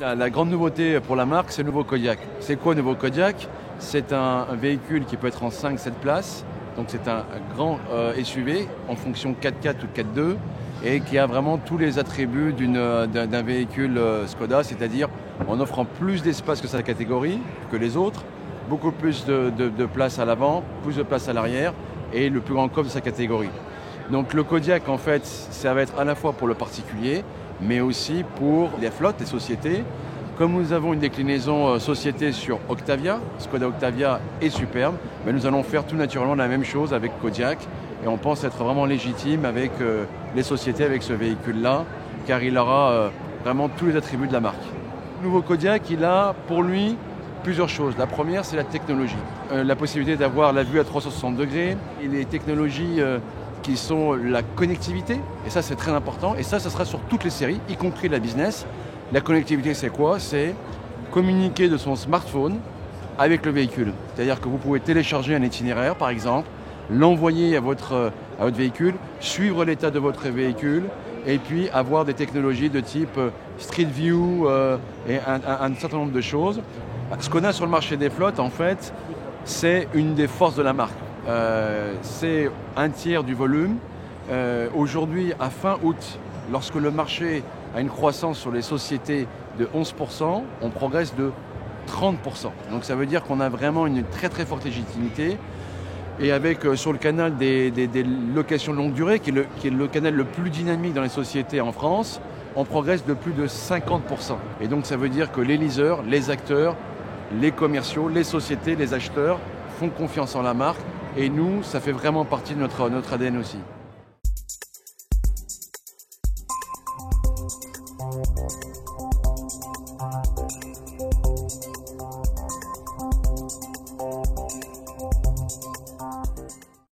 La grande nouveauté pour la marque, c'est le nouveau Kodiaq. C'est quoi le nouveau Kodiaq? C'est un véhicule qui peut être en 5-7 places. Donc c'est un grand SUV en fonction 4x4 ou 4x2 et qui a vraiment tous les attributs d'un véhicule Skoda, c'est-à-dire en offrant plus d'espace que sa catégorie, que les autres, beaucoup plus de place à l'avant, plus de place à l'arrière et le plus grand coffre de sa catégorie. Donc le Kodiaq, en fait, ça va être à la fois pour le particulier, mais aussi pour les flottes, les sociétés. Comme nous avons une déclinaison société sur Octavia, Skoda Octavia est superbe, mais nous allons faire tout naturellement la même chose avec Kodiaq et on pense être vraiment légitime avec les sociétés, avec ce véhicule-là, car il aura vraiment tous les attributs de la marque. Le nouveau Kodiaq, il a pour lui plusieurs choses. La première, c'est la technologie. La possibilité d'avoir la vue à 360 degrés et les technologies qui sont la connectivité, et ça c'est très important, et ça sera sur toutes les séries, y compris la business. La connectivité, c'est quoi? C'est communiquer de son smartphone avec le véhicule. C'est-à-dire que vous pouvez télécharger un itinéraire, par exemple, l'envoyer à votre véhicule, suivre l'état de votre véhicule, et puis avoir des technologies de type Street View et un certain nombre de choses. Ce qu'on a sur le marché des flottes, en fait, c'est une des forces de la marque. C'est un tiers du volume. Aujourd'hui, à fin août, lorsque le marché a une croissance sur les sociétés de 11%, on progresse de 30%. Donc ça veut dire qu'on a vraiment une très très forte légitimité. Et avec sur le canal des locations de longue durée, qui est le canal le plus dynamique dans les sociétés en France, on progresse de plus de 50%. Et donc ça veut dire que les leasers, les acteurs, les commerciaux, les sociétés, les acheteurs font confiance en la marque. Et nous, ça fait vraiment partie de notre ADN aussi.